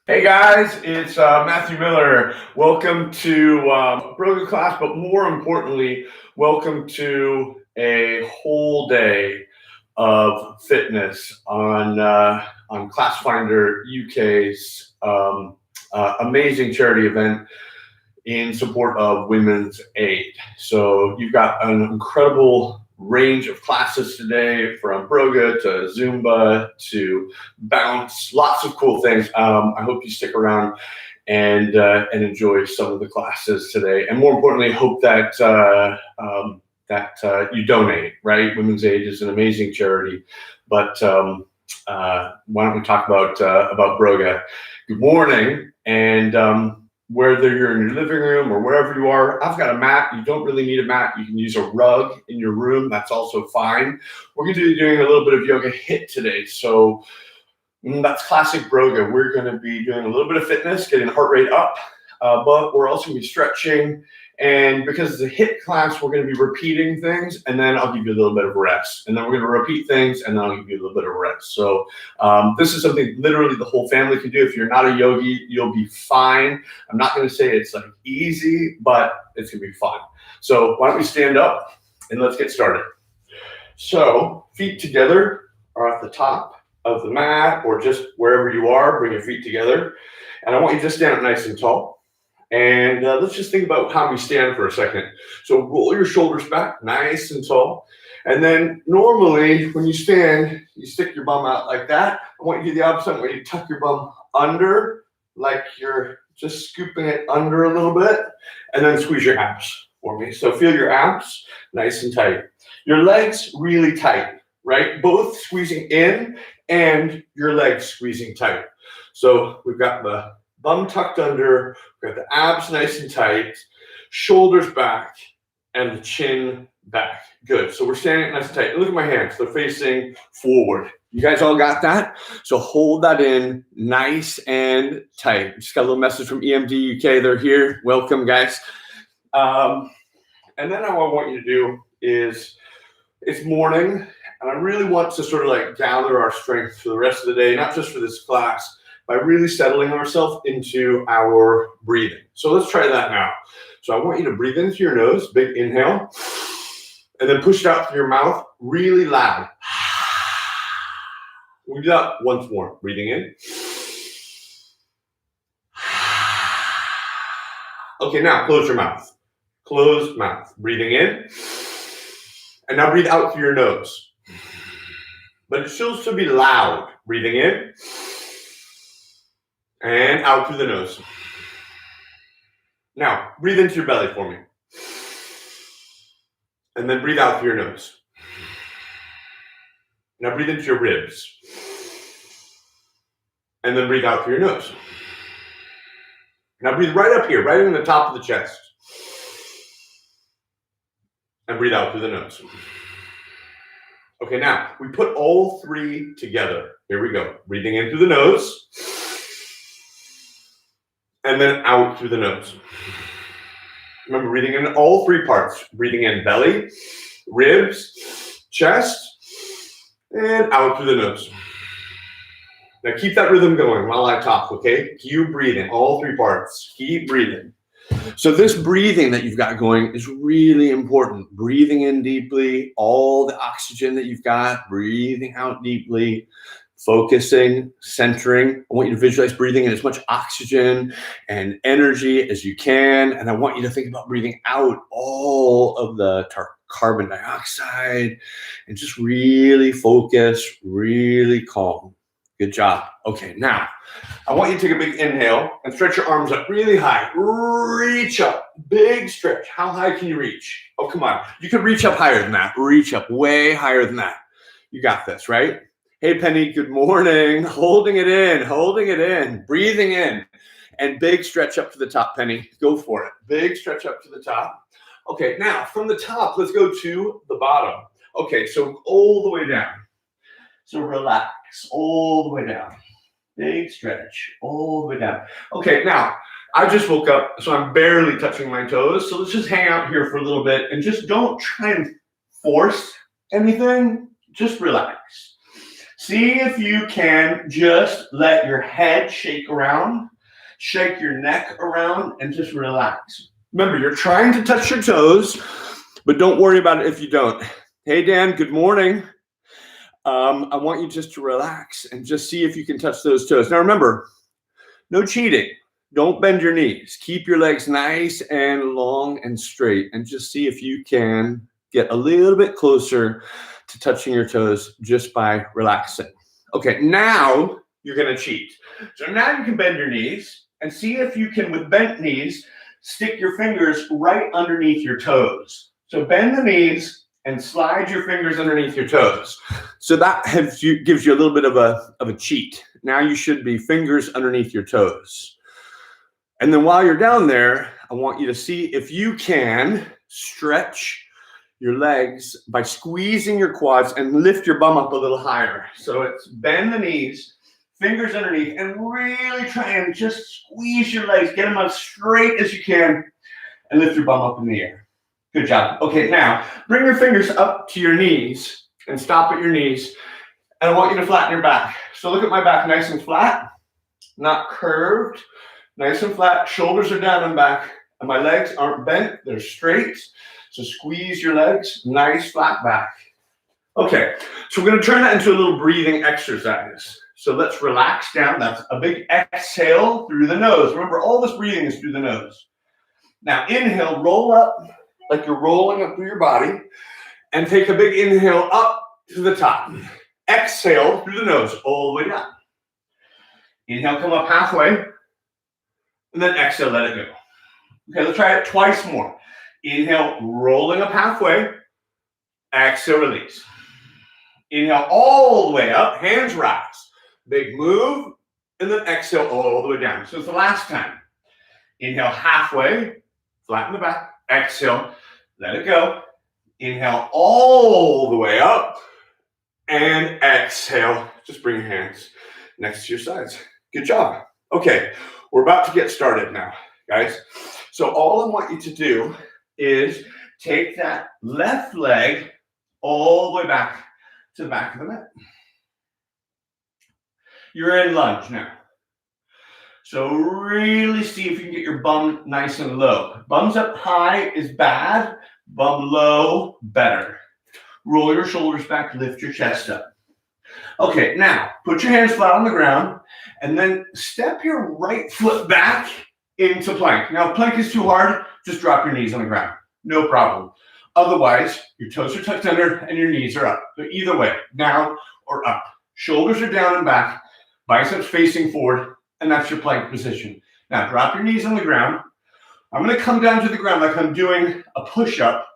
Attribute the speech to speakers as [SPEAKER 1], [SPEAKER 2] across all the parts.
[SPEAKER 1] Hey guys, it's Matthew Miller. Welcome to Broga class, but more importantly, welcome to a whole day of fitness on ClassFinder UK's amazing charity event in support of Women's Aid. So you've got an incredible range of classes today, from Broga to Zumba to bounce, lots of cool things. I hope you stick around and enjoy some of the classes today. And more importantly, hope that you donate, right? Women's Aid is an amazing charity. But why don't we talk about Broga? Good morning. And whether you're in your living room or wherever you are, I've got a mat. You don't really need a mat. You can use a rug in your room. That's also fine. We're going to be doing a little bit of yoga HIIT today. So that's classic Broga. We're going to be doing a little bit of fitness, getting the heart rate up, but we're also going to be stretching. And because it's a HIIT class, we're going to be repeating things, and then I'll give you a little bit of rest. And then we're going to repeat things, and then I'll give you a little bit of rest. So this is something literally the whole family can do. If you're not a yogi, you'll be fine. I'm not going to say it's like easy, but it's going to be fun. So why don't we stand up, and let's get started. So feet together are at the top of the mat, or just wherever you are. Bring your feet together. And I want you to stand up nice and tall. And let's just think about how we stand for a second. So roll your shoulders back nice and tall. And then normally when you stand, you stick your bum out like that. I want you to do the opposite. I want you to tuck your bum under, like you're just scooping it under a little bit. And then squeeze your abs for me. So feel your abs nice and tight. Your legs really tight, right? Both squeezing in and your legs squeezing tight. So we've got the bum tucked under, we've got the abs nice and tight, shoulders back, and the chin back. Good. So we're standing nice and tight. Look at my hands. They're facing forward. You guys all got that? So hold that in nice and tight. Just got a little message from EMD UK. They're here. Welcome, guys. And then what I want you to do is, it's morning, and I really want to sort of like gather our strength for the rest of the day, not just for this class, by really settling ourselves into our breathing. So let's try that now. So I want you to breathe into your nose, big inhale, and then push it out through your mouth really loud. We'll do that once more. Breathing in. Okay, now close your mouth. Closed mouth. Breathing in. And now breathe out through your nose. But it still should be loud. Breathing in. And out through the nose. Now, breathe into your belly for me. And then breathe out through your nose. Now breathe into your ribs. And then breathe out through your nose. Now breathe right up here, right in the top of the chest. And breathe out through the nose. Okay, now we put all three together. Here we go. Breathing in through the nose. And then out through the nose. Remember, breathing in all three parts. Breathing in belly, ribs, chest, and out through the nose. Now keep that rhythm going while I talk, okay? Keep breathing, all three parts. Keep breathing. So this breathing that you've got going is really important. Breathing in deeply, all the oxygen that you've got, breathing out deeply. Focusing, centering. I want you to visualize breathing in as much oxygen and energy as you can. And I want you to think about breathing out all of the carbon dioxide and just really focus, really calm. Good job. Okay, now I want you to take a big inhale and stretch your arms up really high. Reach up. Big stretch. How high can you reach? Oh, come on. You can reach up higher than that. Reach up way higher than that. You got this, right? Hey, Penny, good morning. Holding it in, breathing in, and big stretch up to the top, Penny. Go for it. Big stretch up to the top. Okay, now from the top, let's go to the bottom. Okay, so all the way down. So relax all the way down. Big stretch all the way down. Okay, now I just woke up, so I'm barely touching my toes. So let's just hang out here for a little bit and just don't try and force anything. Just relax. See if you can just let your head shake around, shake your neck around, and just relax. Remember, you're trying to touch your toes, but don't worry about it if you don't. Hey, Dan, good morning. I want you just to relax and just see if you can touch those toes. Now, remember, no cheating. Don't bend your knees. Keep your legs nice and long and straight, and just see if you can get a little bit closer to touching your toes just by relaxing. Okay, now you're going to cheat. So now you can bend your knees and see if you can, with bent knees, stick your fingers right underneath your toes. So bend the knees and slide your fingers underneath your toes. So that gives you a little bit of a cheat. Now you should be fingers underneath your toes. And then while you're down there, I want you to see if you can stretch your legs by squeezing your quads and lift your bum up a little higher. So it's bend the knees, fingers underneath, and really try and just squeeze your legs, get them as straight as you can, and lift your bum up in the air. Good job. Okay, now bring your fingers up to your knees and stop at your knees. And I want you to flatten your back. So look at my back, nice and flat, not curved, nice and flat. Shoulders are down and back, and my legs aren't bent, they're straight. So squeeze your legs, nice flat back. Okay, so we're going to turn that into a little breathing exercise. So let's relax down. That's a big exhale through the nose. Remember, all this breathing is through the nose. Now inhale, roll up like you're rolling up through your body, and take a big inhale up to the top. Exhale through the nose all the way down. Inhale, come up halfway, and then exhale, let it go. Okay, let's try it twice more. Inhale, rolling up halfway. Exhale, release. Inhale all the way up, hands rise. Big move, and then exhale all the way down. So it's the last time. Inhale halfway, flatten the back. Exhale, let it go. Inhale all the way up, and exhale. Just bring your hands next to your sides. Good job. Okay, we're about to get started now, guys. So all I want you to do is take that left leg all the way back to the back of the mat. You're in lunge now. So really see if you can get your bum nice and low. Bums up high is bad. Bum low, better. Roll your shoulders back, lift your chest up. Okay, now put your hands flat on the ground and then step your right foot back into plank. Now, if plank is too hard, just drop your knees on the ground. No problem. Otherwise, your toes are tucked under and your knees are up. So either way, down or up. Shoulders are down and back, biceps facing forward, and that's your plank position. Now, drop your knees on the ground. I'm going to come down to the ground like I'm doing a push-up,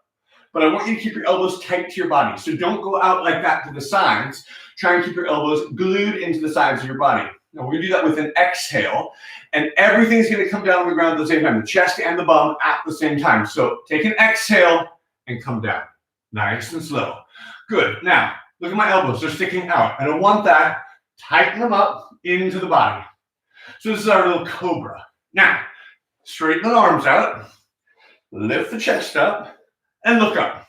[SPEAKER 1] but I want you to keep your elbows tight to your body. So don't go out like that to the sides. Try and keep your elbows glued into the sides of your body. Now, we're going to do that with an exhale, and everything's going to come down on the ground at the same time, the chest and the bum at the same time. So take an exhale and come down. Nice and slow. Good. Now, look at my elbows. They're sticking out. I don't want that. Tighten them up into the body. So this is our little Cobra. Now, straighten the arms out. Lift the chest up and look up.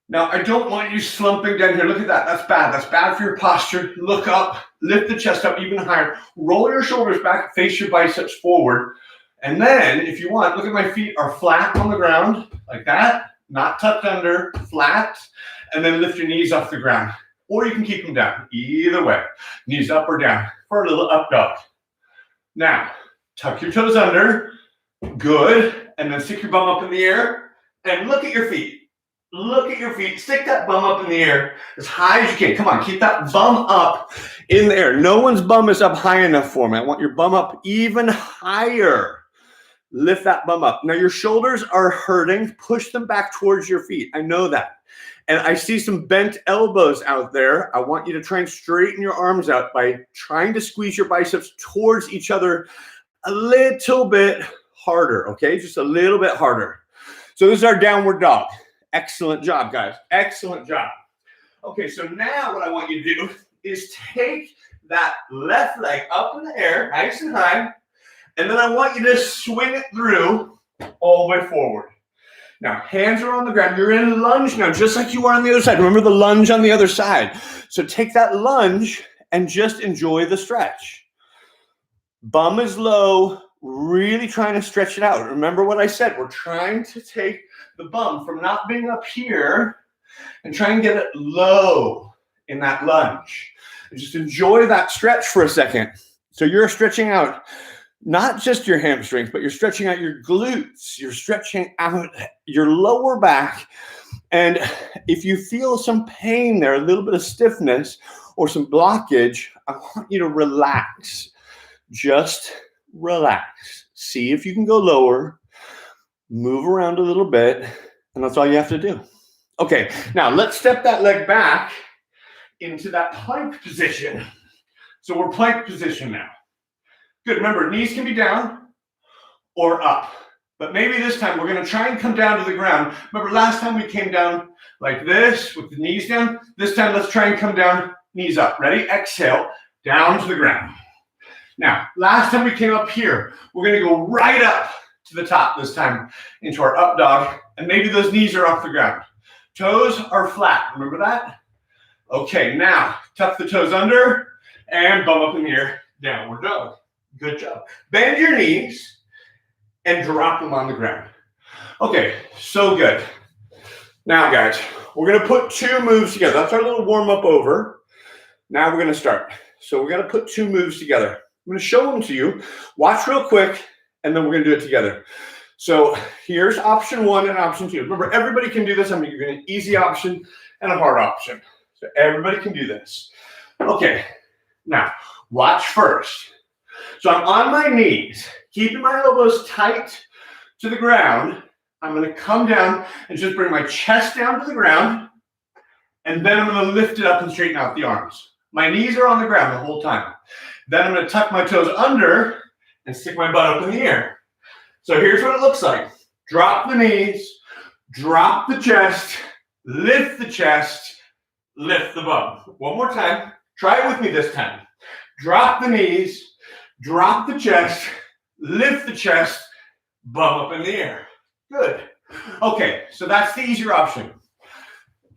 [SPEAKER 1] Now, I don't want you slumping down here. Look at that. That's bad. That's bad for your posture. Look up. Lift the chest up even higher. Roll your shoulders back. Face your biceps forward. And then, if you want, look at my feet are flat on the ground like that. Not tucked under. Flat. And then lift your knees off the ground. Or you can keep them down. Either way. Knees up or down for a little up dog. Now, tuck your toes under. Good. And then stick your bum up in the air. And look at your feet. Look at your feet. Stick that bum up in the air as high as you can. Come on, keep that bum up in the air. No one's bum is up high enough for me. I want your bum up even higher. Lift that bum up. Now your shoulders are hurting. Push them back towards your feet. I know that. And I see some bent elbows out there. I want you to try and straighten your arms out by trying to squeeze your biceps towards each other a little bit harder, okay? Just a little bit harder. So this is our downward dog. Excellent job, guys. Excellent job. Okay, so now what I want you to do is take that left leg up in the air, nice and high, and then I want you to swing it through all the way forward. Now, hands are on the ground. You're in lunge now, just like you are on the other side. Remember the lunge on the other side. So take that lunge and just enjoy the stretch. Bum is low, really trying to stretch it out. Remember what I said. We're trying to take the bum from not being up here and try and get it low in that lunge. And just enjoy that stretch for a second. So you're stretching out not just your hamstrings, but you're stretching out your glutes. You're stretching out your lower back. And if you feel some pain there, a little bit of stiffness or some blockage, I want you to relax. Just relax. See if you can go lower. Move around a little bit. And that's all you have to do. Okay, now let's step that leg back into that plank position. So we're plank position now. Good. Remember, knees can be down or up. But maybe this time we're going to try and come down to the ground. Remember last time we came down like this with the knees down? This time let's try and come down, knees up. Ready? Exhale, down to the ground. Now, last time we came up here, we're going to go right up to the top this time into our up dog. And maybe those knees are off the ground. Toes are flat. Remember that? Okay, now tuck the toes under and bum up in the air, downward dog. Good job. Bend your knees and drop them on the ground. Okay, so good. Now, guys, we're going to put two moves together. That's our little warm-up over. Now we're going to start. So we're going to put two moves together. I'm going to show them to you. Watch real quick, and then we're going to do it together. So here's option one and option two. Remember, everybody can do this. I'm going to give you an easy option and a hard option. So everybody can do this. Okay, now watch first. So I'm on my knees, keeping my elbows tight to the ground. I'm going to come down and just bring my chest down to the ground. And then I'm going to lift it up and straighten out the arms. My knees are on the ground the whole time. Then I'm going to tuck my toes under and stick my butt up in the air. So here's what it looks like. Drop the knees, drop the chest, lift the chest, lift the bum. One more time. Try it with me this time. Drop the knees, drop the chest, lift the chest, bum up in the air. Good. Okay, so that's the easier option.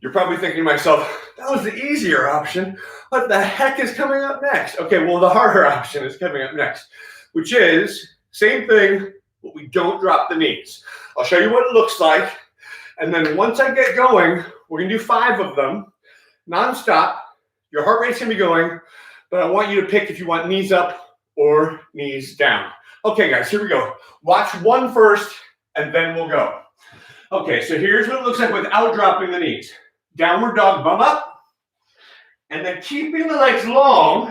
[SPEAKER 1] You're probably thinking to myself, that was the easier option. What the heck is coming up next? Okay, well, the harder option is coming up next, which is same thing, but we don't drop the knees. I'll show you what it looks like. And then once I get going, we're going to do 5 of them nonstop. Your heart rate's going to be going, but I want you to pick if you want knees up or knees down. Okay, guys, here we go. Watch one first, and then we'll go. Okay, so here's what it looks like without dropping the knees. Downward dog, bum up. And then keeping the legs long,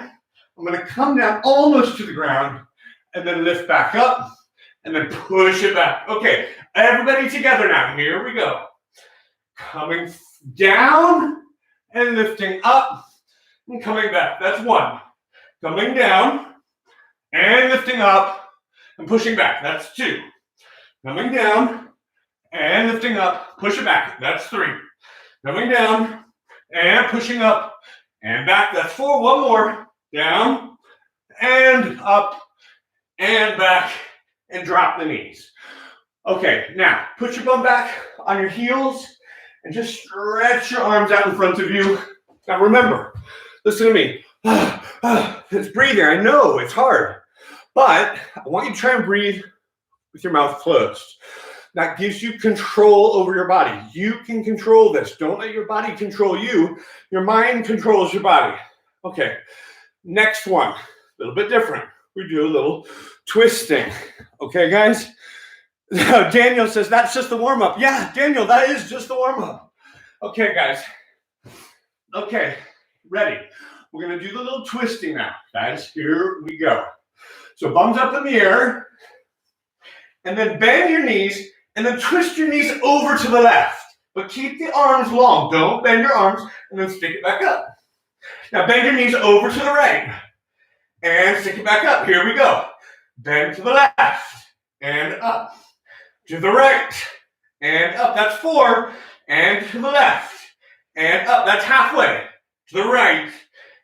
[SPEAKER 1] I'm going to come down almost to the ground and then lift back up and then push it back. Okay, everybody together now. Here we go. Coming down and lifting up and coming back. That's 1. Coming down and lifting up and pushing back. That's 2. Coming down and lifting up, push it back. That's 3. Coming down and pushing up and back. That's 4. One more. Down and up and back and drop the knees. Okay, now put your bum back on your heels and just stretch your arms out in front of you. Now remember, listen to me. It's breathing. I know it's hard, but I want you to try and breathe with your mouth closed. That gives you control over your body. You can control this. Don't let your body control you. Your mind controls your body. Okay, next one, a little bit different. We do a little twisting. Okay, guys? Daniel says, that's just the warm-up. Yeah, Daniel, that is just the warm-up. Okay, guys. Okay, ready. We're going to do the little twisting now. Guys, here we go. So bums up in the air. And then bend your knees. And then twist your knees over to the left. But keep the arms long. Don't bend your arms. And then stick it back up. Now bend your knees over to the right. And stick it back up. Here we go. Bend to the left. And up. To the right. And up. That's 4. And to the left. And up. That's halfway. To the right.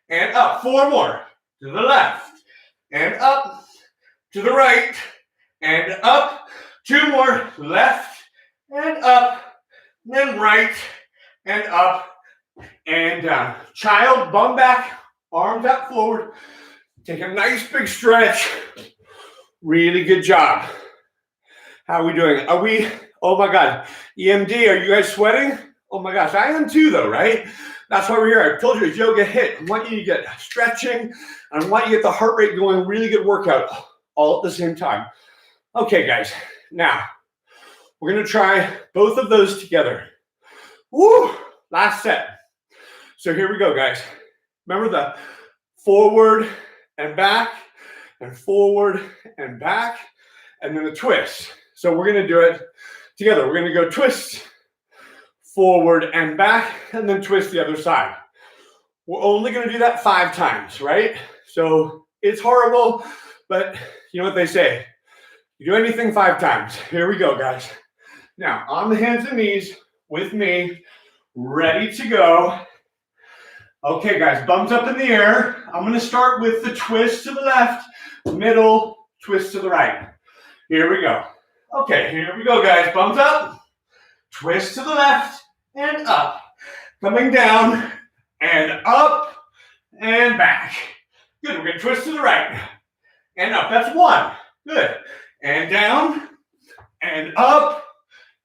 [SPEAKER 1] And up. 4 more. To the left. And up. To the right. And up. 2 more. Left and up, then right, and up, and down. Child, bum back, arms out forward. Take a nice big stretch. Really good job. How are we doing? Are we, oh my God, EMD, are you guys sweating? Oh my gosh, I am too though, right? That's why we're here. I told you it's yoga HIIT. I want you to get stretching. And I want you to get the heart rate going, really good workout all at the same time. Okay, guys, now we're gonna try both of those together. Woo, last set. So here we go, guys. Remember the forward and back, and forward and back, and then the twist. So we're gonna do it together. We're gonna go twist, forward and back, and then twist the other side. We're only gonna do that 5 times, right? So it's horrible, but you know what they say. You do anything 5 times. Here we go, guys. Now, on the hands and knees with me, ready to go. Okay, guys, thumbs up in the air. I'm gonna start with the twist to the left, middle, twist to the right. Here we go. Okay, here we go, guys. Thumbs up, twist to the left, and up. Coming down, and up, and back. Good, we're gonna twist to the right, and up. That's 1, good. And down, and up,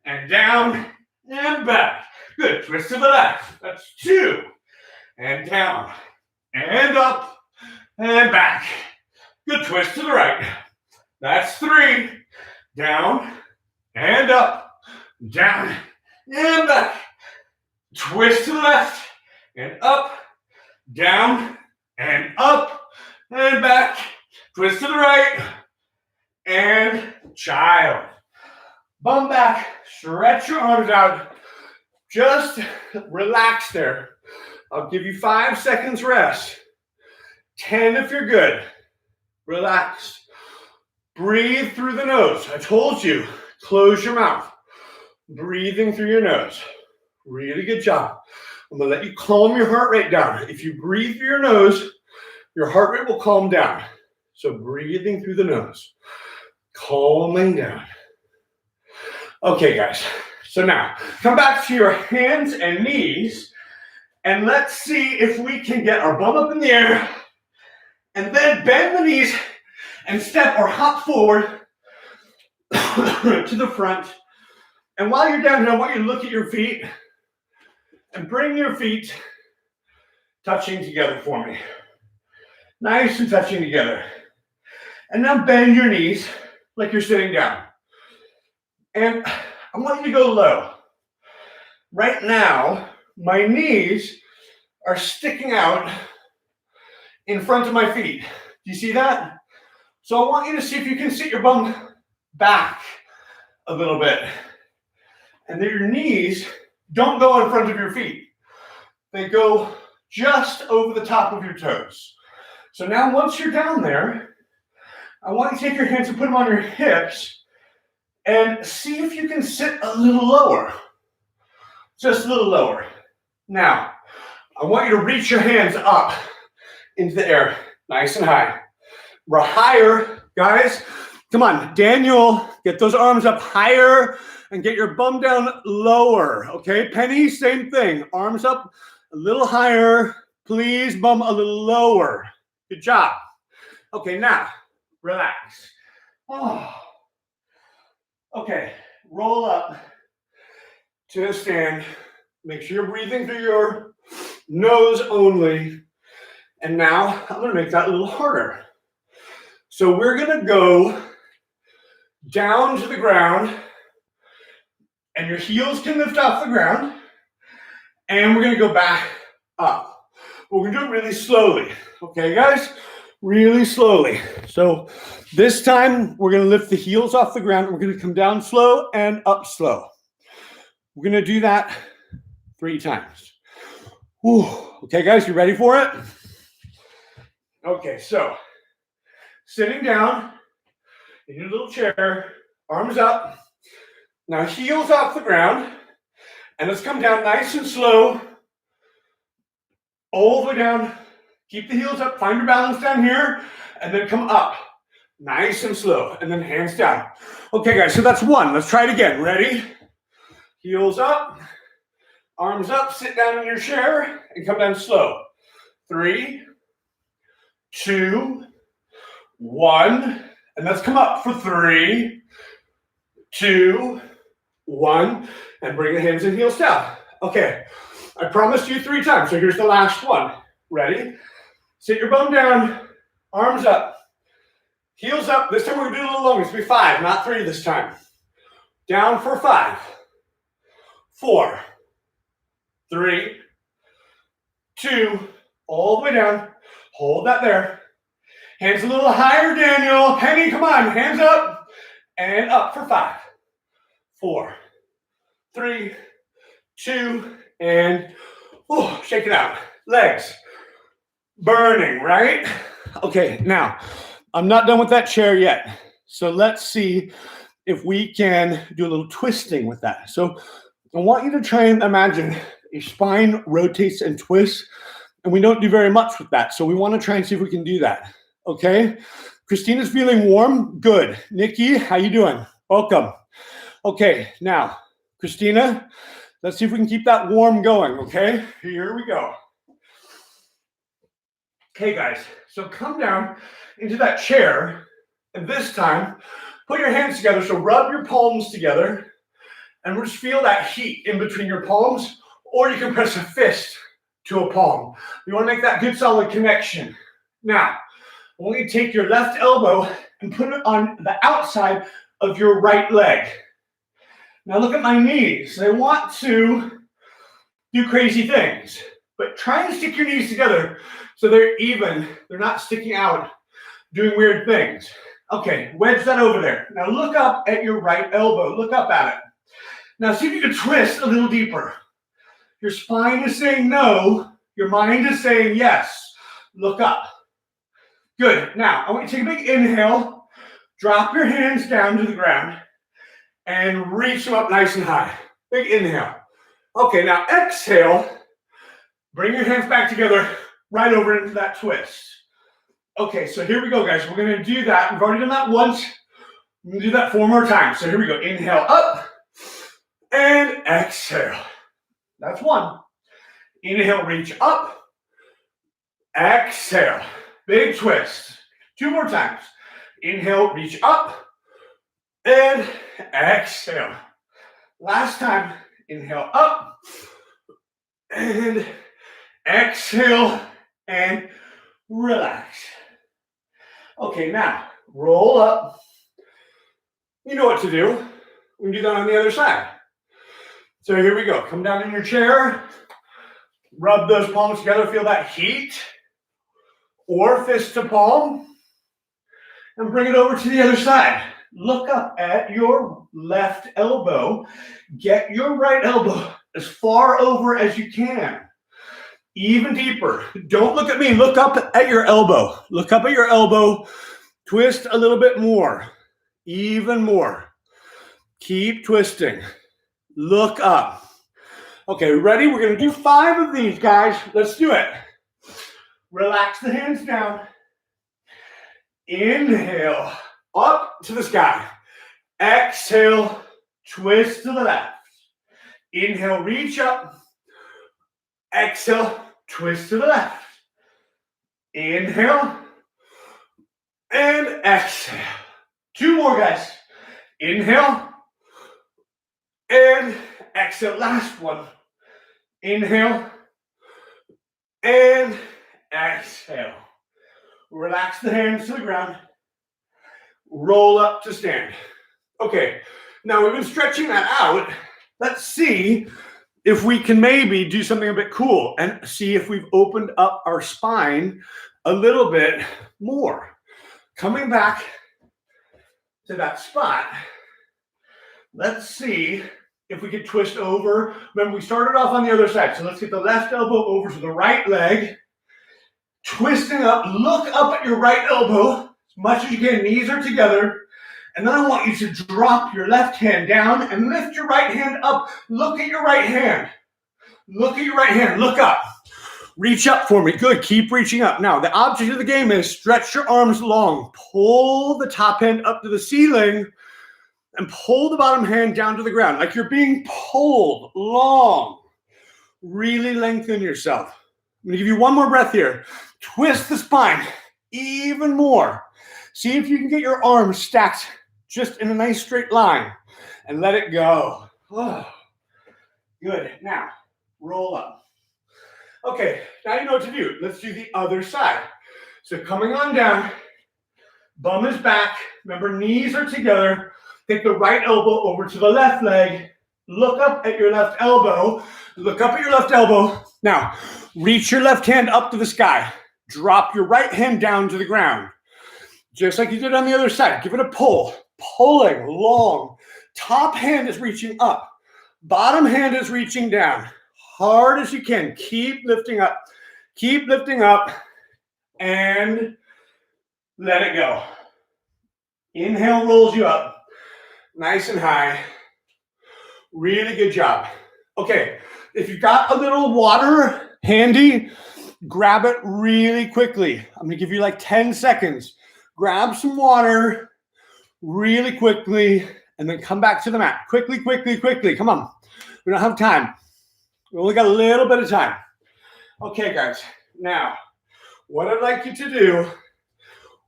[SPEAKER 1] and down, and back. Good, twist to the left. That's 2. And down, and up, and back. Good, twist to the right. That's 3. Down, and up, down, and back. Twist to the left, and up, down, and up, and back. Twist to the right, and child. Bum back, stretch your arms out. Just relax there. I'll give you 5 seconds rest. 10 if you're good. Relax. Breathe through the nose. I told you, close your mouth. Breathing through your nose. Really good job. I'm gonna let you calm your heart rate down. If you breathe through your nose, your heart rate will calm down. So breathing through the nose, calming down. Okay, guys. So now, come back to your hands and knees, and let's see if we can get our bum up in the air, and then bend the knees and step or hop forward to the front. And while you're down here, I want you to look at your feet and bring your feet touching together for me. Nice and touching together. And now bend your knees like you're sitting down. And I want you to go low. Right now, my knees are sticking out in front of my feet. Do you see that? So I want you to see if you can sit your bum back a little bit. And then your knees don't go in front of your feet. They go just over the top of your toes. So now once you're down there, I want you to take your hands and put them on your hips and see if you can sit a little lower. Just a little lower. Now, I want you to reach your hands up into the air, nice and high. We're higher, guys. Come on, Daniel, get those arms up higher and get your bum down lower, okay? Penny, same thing. Arms up a little higher. Please, bum a little lower. Good job. Okay, now, relax. Oh. Okay, roll up to a stand. Make sure you're breathing through your nose only. And now, I'm gonna make that a little harder. So we're gonna go down to the ground, and your heels can lift off the ground, and we're gonna go back up. We're gonna do it really slowly, okay, guys? Really slowly. So this time, we're gonna lift the heels off the ground, and we're gonna come down slow and up slow. We're gonna do that 3 times. Whew. Okay, guys, you ready for it? Okay, so sitting down in your little chair, arms up. Now heels off the ground, and let's come down nice and slow, all the way down. Keep the heels up, find your balance down here, and then come up, nice and slow, and then hands down. Okay, guys, so that's 1. Let's try it again. Ready? Heels up, arms up, sit down in your chair, and come down slow. 3, 2, 1, and let's come up for 3, 2, 1, and bring the hands and heels down. Okay, I promised you 3 times, so here's the last one. Ready? Sit your bum down, arms up, heels up. This time we're gonna do it a little longer. It's gonna be 5, not 3 this time. Down for 5, 4, 3, 2, all the way down. Hold that there. Hands a little higher, Daniel. Penny, come on, hands up and up for 5, 4, 3, 2, and shake it out. Legs burning, right? Okay, now I'm not done with that chair yet. So let's see if we can do a little twisting with that. So I want you to try and imagine your spine rotates and twists, and we don't do very much with that. So we want to try and see if we can do that. Okay? Christina's feeling warm. Good. Nikki, how you doing? Welcome. Okay, now, Christina, let's see if we can keep that warm going, okay? Here we go. Okay, guys, so come down into that chair, and this time, put your hands together, so rub your palms together, and we'll just feel that heat in between your palms, or you can press a fist to a palm. You want to make that good solid connection. Now, I want you to take your left elbow and put it on the outside of your right leg. Now look at my knees. I want to do crazy things, but try and stick your knees together so they're even, they're not sticking out, doing weird things. Okay, wedge that over there. Now look up at your right elbow. Look up at it. Now see if you can twist a little deeper. Your spine is saying no. Your mind is saying yes. Look up. Good. Now, I want you to take a big inhale. Drop your hands down to the ground and reach them up nice and high. Big inhale. Okay, now exhale. Bring your hands back together right over into that twist. Okay, so here we go, guys. We're going to do that. We've already done that once. We're going to do that 4 more times. So here we go. Inhale up and exhale. That's 1. Inhale, reach up. Exhale. Big twist. 2 more times. Inhale, reach up and exhale. Last time. Inhale up and exhale and relax. Okay, now roll up. You know what to do. We can do that on the other side. So here we go. Come down in your chair. Rub those palms together. Feel that heat. Or fist to palm. And bring it over to the other side. Look up at your left elbow. Get your right elbow as far over as you can. Even deeper. Don't look at me. Look up at your elbow. Look up at your elbow. Twist a little bit more. Even more. Keep twisting. Look up. Okay, ready? We're going to do 5 of these, guys. Let's do it. Relax the hands down. Inhale. Up to the sky. Exhale. Twist to the left. Inhale, reach up. Exhale, twist to the left. Inhale and exhale. 2 more, guys. Inhale and exhale. Last one. Inhale and exhale. Relax the hands to the ground. Roll up to stand. Okay, now we've been stretching that out. Let's see if we can maybe do something a bit cool and see if we've opened up our spine a little bit more. Coming back to that spot, let's see if we could twist over. Remember, we started off on the other side, so let's get the left elbow over to the right leg. Twisting up, look up at your right elbow as much as you can, knees are together. And then I want you to drop your left hand down and lift your right hand up. Look at your right hand. Look at your right hand. Look up. Reach up for me. Good. Keep reaching up. Now, the object of the game is stretch your arms long. Pull the top hand up to the ceiling And pull the bottom hand down to the ground like you're being pulled long. Really lengthen yourself. I'm going to give you one more breath here. Twist the spine even more. See if you can get your arms stacked just in a nice straight line and let it go. Oh, good. Now, roll up. Okay, now you know what to do. Let's do the other side. So coming on down, bum is back. Remember, knees are together. Take the right elbow over to the left leg. Look up at your left elbow. Look up at your left elbow. Now, reach your left hand up to the sky. Drop your right hand down to the ground. Just like you did on the other side. Give it a pull. Pulling long. Top hand is reaching up. Bottom hand is reaching down. Hard as you can. Keep lifting up. Keep lifting up. And let it go. Inhale rolls you up. Nice and high. Really good job. Okay, if you've got a little water handy, grab it really quickly. I'm going to give you like 10 seconds. Grab some water really quickly and then come back to the mat. Quickly, quickly, quickly. Come on. We don't have time. We only got a little bit of time. Okay, guys. Now, what I'd like you to do,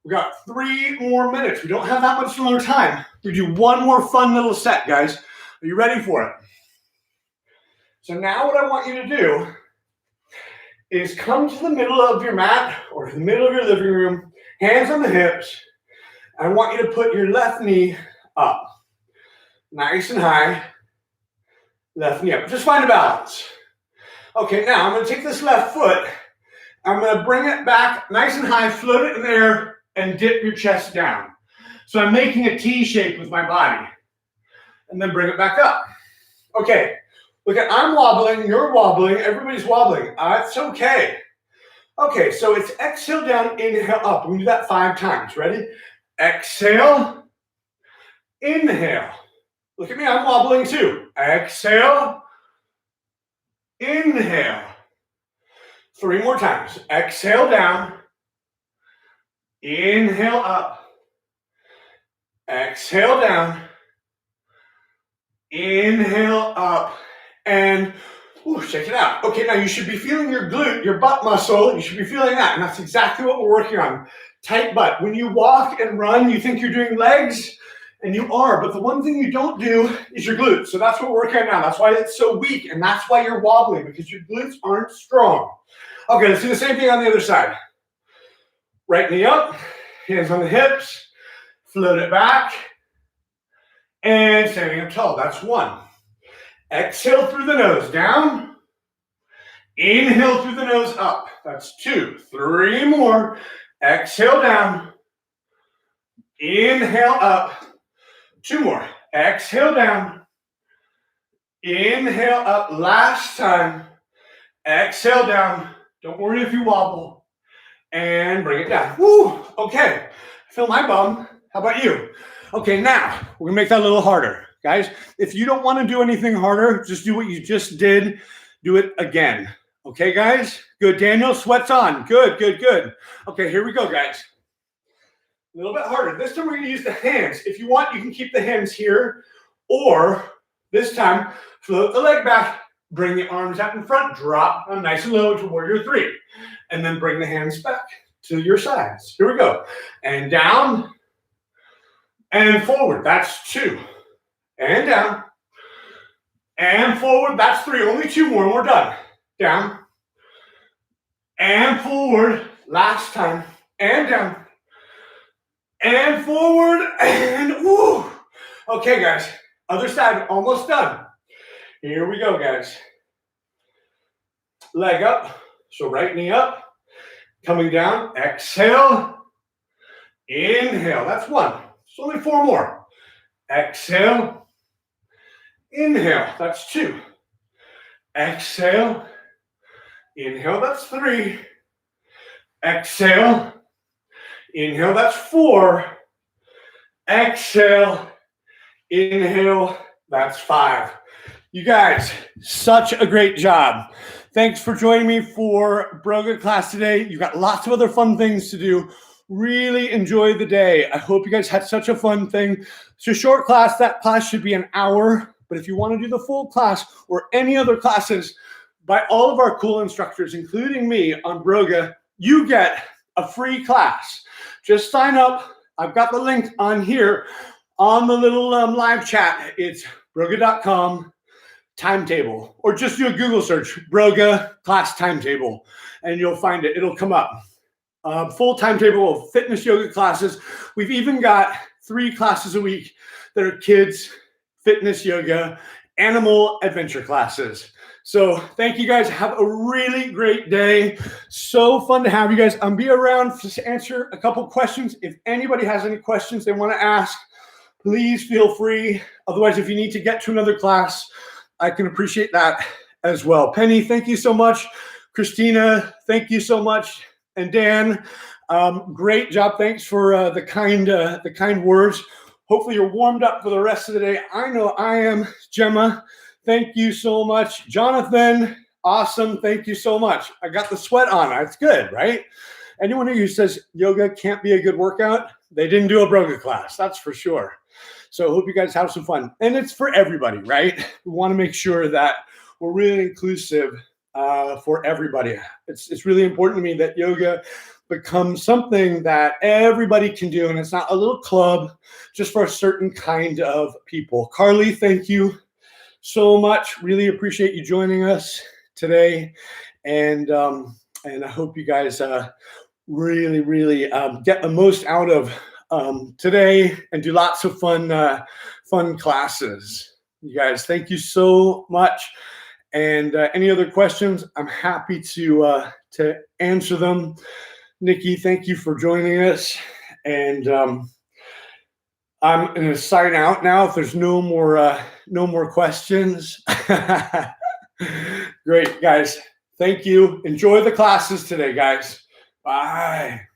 [SPEAKER 1] we got 3 more minutes. We don't have that much more time. We do one more fun little set, guys. Are you ready for it? So now what I want you to do is come to the middle of your mat or the middle of your living room, hands on the hips. I want you to put your left knee up. Nice and high. Left knee up. Just find a balance. Okay, now I'm going to take this left foot. I'm going to bring it back nice and high, float it in the air, and dip your chest down. So I'm making a T shape with my body. And then bring it back up. Okay, look at, I'm wobbling, you're wobbling, everybody's wobbling. It's okay. Okay, so it's exhale down, inhale up. We do that 5 times. Ready? Exhale, inhale. Look at me, I'm wobbling too. Exhale, inhale. 3 more times. Exhale down, inhale up. Exhale down. Inhale up and check it out. Okay, now you should be feeling your glute, your butt muscle. You should be feeling that, and that's exactly what we're working on. Tight butt. When you walk and run, you think you're doing legs, and you are, but the one thing you don't do is your glutes. So that's what we're working on now. That's why it's so weak, and that's why you're wobbling, because your glutes aren't strong. Okay, let's do the same thing on the other side. Right knee up, hands on the hips, float it back. And standing up tall, that's 1. Exhale through the nose, down. Inhale through the nose, up. That's 2. 3 more. Exhale down. Inhale up. 2 more. Exhale down. Inhale up. Last time. Exhale down. Don't worry if you wobble. And bring it down. Woo! Okay. Feel my bum. How about you? Okay, now we're gonna make that a little harder. Guys, if you don't want to do anything harder, just do what you just did. Do it again. Okay, guys? Good. Daniel, sweat's on. Good, good, good. Okay, here we go, guys. A little bit harder. This time we're gonna use the hands. If you want, you can keep the hands here, or this time, float the leg back, bring the arms out in front, drop them nice and low to warrior 3, and then bring the hands back to your sides. Here we go. And down. And forward, that's 2. And down. And forward, that's 3. Only 2 more and we're done. Down. And forward, last time. And down. And forward, and woo. Okay, guys, other side, almost done. Here we go, guys. Leg up, so right knee up. Coming down, exhale. Inhale, that's 1. It's only 4 more. Exhale. Inhale. That's 2. Exhale. Inhale. That's 3. Exhale. Inhale. That's 4. Exhale. Inhale. That's 5. You guys, such a great job. Thanks for joining me for Broga class today. You've got lots of other fun things to do.
[SPEAKER 2] really enjoy the day. I hope you guys had such a fun thing. It's a short class. That class should be an hour. But if you want to do the full class or any other classes by all of our cool instructors, including me on Broga, you get a free class. Just sign up. I've got the link on here on the little live chat. It's broga.com timetable, or just do a Google search, Broga class timetable, and you'll find it. It'll come up. Full timetable of fitness yoga classes. We've even got 3 classes a week that are kids fitness yoga, animal adventure classes. So thank you guys. Have a really great day. So fun to have you guys. Be around to answer a couple questions. If anybody has any questions they want to ask, please feel free. Otherwise, if you need to get to another class, I can appreciate that as well. Penny, thank you so much. Christina, thank you so much. And Dan, great job. Thanks for the kind words. Hopefully you're warmed up for the rest of the day. I know I am. Gemma, thank you so much. Jonathan, awesome. Thank you so much. I got the sweat on. That's good, right? Anyone who says yoga can't be a good workout, they didn't do a Broga class. That's for sure. So I hope you guys have some fun. And it's for everybody, right? We want to make sure that we're really inclusive for everybody. It's really important to me that yoga becomes something that everybody can do, and it's not a little club just for a certain kind of people. Carly, thank you so much. Really appreciate you joining us today, and I hope you guys really get the most out of today and do lots of fun classes. You guys, thank you so much. And any other questions, I'm happy to answer them. Nikki, thank you for joining us. And I'm going to sign out now if there's no more questions. Great, guys. Thank you. Enjoy the classes today, guys. Bye.